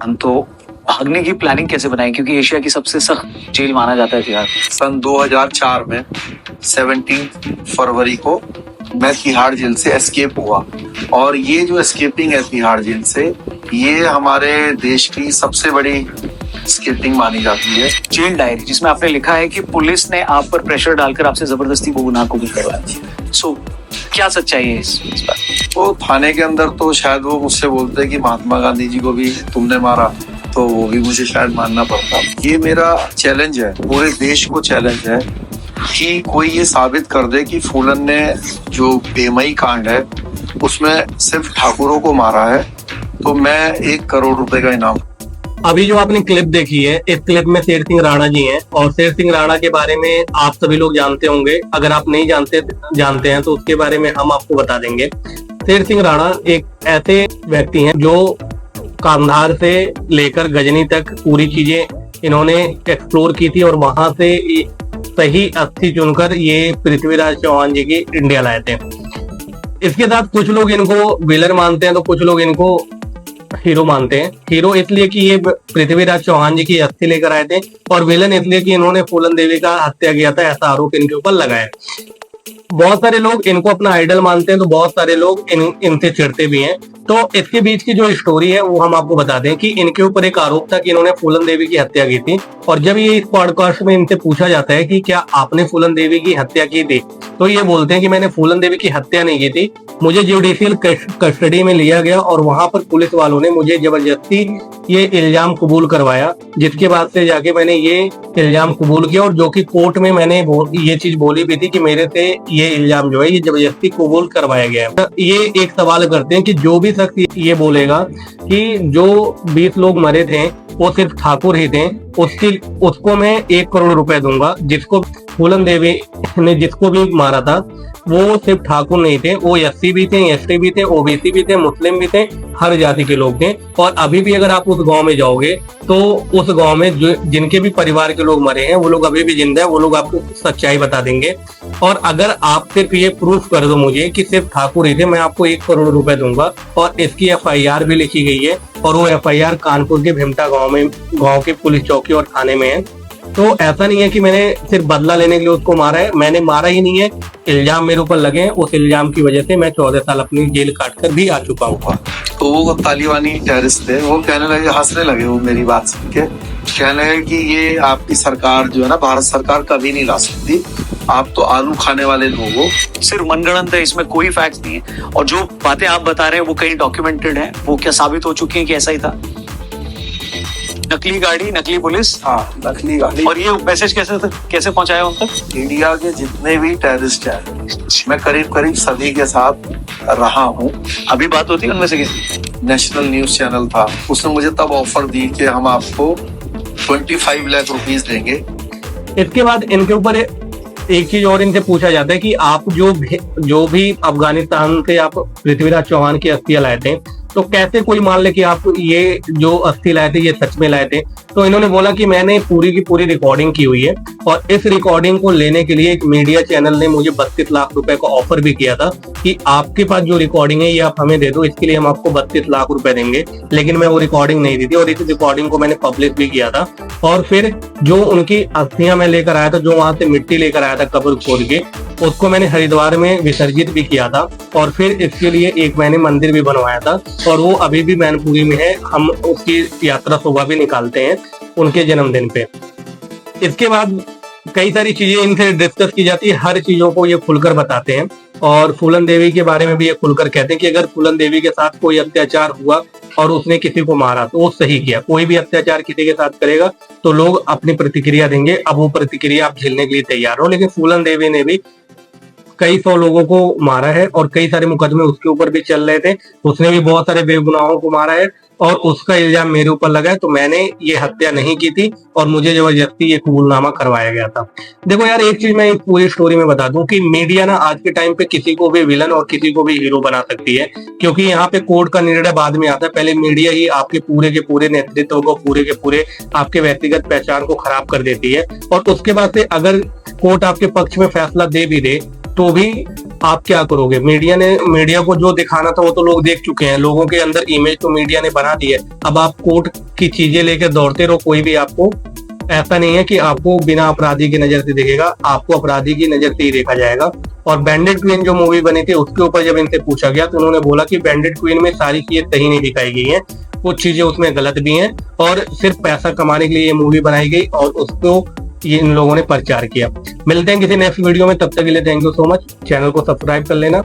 हम तो भागने की प्लानिंग कैसे बनाई, क्योंकि एशिया की सबसे सख्त जेल माना जाता है तिहाड़। सन 2004 में 17 फरवरी को मैं तिहाड़ जेल से एस्केप हुआ, और ये जो एस्केपिंग है तिहाड़ जेल से, ये हमारे देश की सबसे बड़ी एस्केपिंग मानी जाती है। जेल डायरी जिसमें आपने लिखा है कि पुलिस ने आप पर प्रेशर डालकर आपसे जबरदस्ती वो गुनाह कबूल करवाया। सो क्या सच्चाई है इस बात? तो थाने के अंदर तो शायद वो मुझसे बोलते कि महात्मा गांधी जी को भी तुमने मारा, तो वो भी मुझे शायद मानना पड़ता। ये मेरा चैलेंज है, पूरे देश को चैलेंज है कि कोई ये साबित कर दे कि फूलन ने जो बेमई कांड है उसमें सिर्फ ठाकुरों को मारा है, तो मैं 1 करोड़ रुपए का इनाम। अभी जो आपने क्लिप देखी है, इस क्लिप में शेर सिंह राणा जी हैं, और शेर सिंह राणा के बारे में आप सभी लोग जानते होंगे। अगर आप नहीं जानते हैं तो उसके बारे में हम आपको बता देंगे। शेर सिंह राणा एक ऐसे व्यक्ति हैं जो कांधार से लेकर गजनी तक पूरी चीजें इन्होंने एक्सप्लोर की थी, और वहां से सही अस्थि चुनकर ये पृथ्वीराज चौहान जी की इंडिया लाए थे। इसके साथ कुछ लोग इनको विलन मानते हैं, तो कुछ लोग इनको हीरो मानते हैं। हीरो इसलिए कि ये पृथ्वीराज चौहान जी की अस्थि लेकर आए थे, और विलन इसलिए कि इन्होंने फूलन देवी का हत्या किया था, ऐसा आरोप इनके ऊपर लगाया। बहुत सारे लोग इनको अपना आइडल मानते हैं, तो बहुत सारे लोग इनसे चिढ़ते भी हैं। तो इसके बीच की जो स्टोरी है वो हम आपको बता दें कि इनके ऊपर एक आरोप था कि इन्होंने फूलन देवी की हत्या की थी, और जब ये इस पॉडकास्ट में इनसे पूछा जाता है कि क्या आपने फूलन देवी की हत्या की थी, तो ये बोलते हैं कि मैंने फूलन देवी की हत्या नहीं की थी, मुझे जुडिशियल कस्टडी में लिया गया और वहां पर पुलिस वालों ने मुझे जबरदस्ती ये इल्जाम कबूल करवाया, जिसके बाद से जाके मैंने ये इल्जाम कबूल किया, और जो कि कोर्ट में मैंने ये चीज बोली भी थी कि मेरे से ये इल्जाम जो है ये जबरदस्ती कबूल करवाया गया है। ये एक सवाल करते हैं कि जो भी शख्स ये बोलेगा कि जो 20 लोग मरे थे वो सिर्फ ठाकुर ही थे, उसको मैं 1 करोड़ रुपए दूंगा। जिसको फूलन देवी ने जिसको भी मारा था वो सिर्फ ठाकुर नहीं थे, वो एससी भी थे, एसटी भी थे, ओबीसी भी थे, मुस्लिम भी थे, हर जाति के लोग थे। और अभी भी अगर आप उस गांव में जाओगे तो उस गांव में जिनके भी परिवार के लोग मरे हैं वो लोग अभी भी जिंदा है, वो लोग आपको सच्चाई बता देंगे। और अगर आप सिर्फ ये प्रूफ कर दो मुझे कि सिर्फ ठाकुर ही थे, मैं आपको 1 करोड़ रुपए दूंगा। और इसकी FIR भी लिखी गई है, और वो FIR कानपुर के भीमटा गाँव के पुलिस चौकी और थाने में है। तो ऐसा नहीं है कि मैंने सिर्फ बदला लेने के लिए उसको मारा है, मैंने मारा ही नहीं है, इल्जाम मेरे ऊपर लगे हैं। उस इल्जाम की वजह से मैं 14 साल अपनी जेल काटकर भी आ चुका हूँ। तो वो तालिबानी टेररिस्ट थे, वो कहने लगे, हंसने लगे वो मेरी बात सुन के, कहने लगे कि ये आपकी सरकार जो है ना, भारत सरकार कभी नहीं ला सकती, आप तो आलू खाने वाले लोग हो। सिर्फ मनगढ़ंत है, इसमें कोई फैक्ट नहीं है, और जो बातें आप बता रहे हैं वो कहीं डॉक्यूमेंटेड है, वो क्या साबित हो चुकी है कि ऐसा ही था? नकली गाड़ी, नकली पुलिस, हाँ, नकली गाड़ी। और ये मैसेज कैसे पहुंचाया उन तक? इंडिया के जितने भी टेररिस्ट हैं, मैं करीब सभी के साथ रहा हूँ। अभी बात होती है उनमें से किसी? नेशनल न्यूज चैनल था, उसने मुझे तब ऑफर दी कि हम आपको 25 लाख रुपीस देंगे। इसके बाद इनके ऊपर एक चीज और इनसे पूछा जाता है कि आप जो भी अफगानिस्तान से आप पृथ्वीराज चौहान की अस्थियां लाए थे, तो कैसे कोई मान ले कि आप ये जो अस्थि लाए थे ये सच में लाए थे? तो इन्होंने बोला कि मैंने पूरी की पूरी रिकॉर्डिंग की हुई है, और इस रिकॉर्डिंग को लेने के लिए एक मीडिया चैनल ने मुझे 32 लाख रुपए का ऑफर भी किया था कि आपके पास जो रिकॉर्डिंग है ये आप हमें दे दो, इसके लिए हम आपको 32 लाख रुपए देंगे। लेकिन मैं वो रिकॉर्डिंग नहीं दी थी, और इस रिकॉर्डिंग को मैंने पब्लिश भी किया था। और फिर जो उनकी अस्थियां मैं लेकर आया था, जो वहां से मिट्टी लेकर आया था कब्र खोद के, उसको मैंने हरिद्वार में विसर्जित भी किया था, और फिर इसके लिए एक मैंने मंदिर भी बनवाया था, और वो अभी भी मैनपुरी में है। हम उसकी यात्रा शोभा भी निकालते हैं उनके जन्मदिन पे। इसके बाद कई सारी चीजें इनसे डिस्कस की जाती है, हर चीजों को ये खुलकर बताते हैं, और फूलन देवी के बारे में भी ये खुलकर कहते हैं कि अगर फूलन देवी के साथ कोई अत्याचार हुआ और उसने किसी को मारा तो वो सही किया। कोई भी अत्याचार किसी के साथ करेगा तो लोग अपनी प्रतिक्रिया देंगे, अब वो प्रतिक्रिया आप झेलने के लिए तैयार हो। लेकिन फूलन देवी ने भी कई 100 लोगों को मारा है, और कई सारे मुकदमे उसके ऊपर भी चल रहे थे, उसने भी बहुत सारे बेगुनाहों को मारा है, और उसका इल्जाम मेरे ऊपर लगा है। तो मैंने ये हत्या नहीं की थी, और मुझे जबरदस्ती ये कबूलनामा करवाया गया था। देखो यार, एक चीज मैं इस पूरी स्टोरी में बता दूं कि मीडिया ना आज के टाइम पे किसी को भी विलन और किसी को भी हीरो बना सकती है, क्योंकि यहाँ पे कोर्ट का निर्णय बाद में आता है। पहले मीडिया ही आपके पूरे के पूरे नेतृत्व को, पूरे के पूरे आपके व्यक्तिगत पहचान को खराब कर देती है, और उसके बाद से अगर कोर्ट आपके पक्ष में फैसला दे भी दे तो भी आप क्या करोगे? मीडिया को जो दिखाना था वो तो लोग देख चुके हैं, लोगों के अंदर इमेज तो मीडिया ने बना दी है। अब आप कोर्ट की चीजें लेकर दौड़ते रहो, कोई भी आपको ऐसा नहीं है कि आपको बिना अपराधी की नजर से देखेगा, आपको अपराधी की नजर से ही देखा जाएगा। और बैंडेड क्वीन जो मूवी बनी थी उसके ऊपर जब इनसे पूछा गया तो उन्होंने बोला कि बैंडेड क्वीन में सारी चीजें सही नहीं दिखाई गई हैं, कुछ चीजें उसमें गलत भी हैं और सिर्फ पैसा कमाने के लिए ये मूवी बनाई गई और उसको ये इन लोगों ने प्रचार किया। मिलते हैं किसी नेक्स्ट वीडियो में, तब तक के लिए thank you so much. Channel को सब्सक्राइब कर लेना।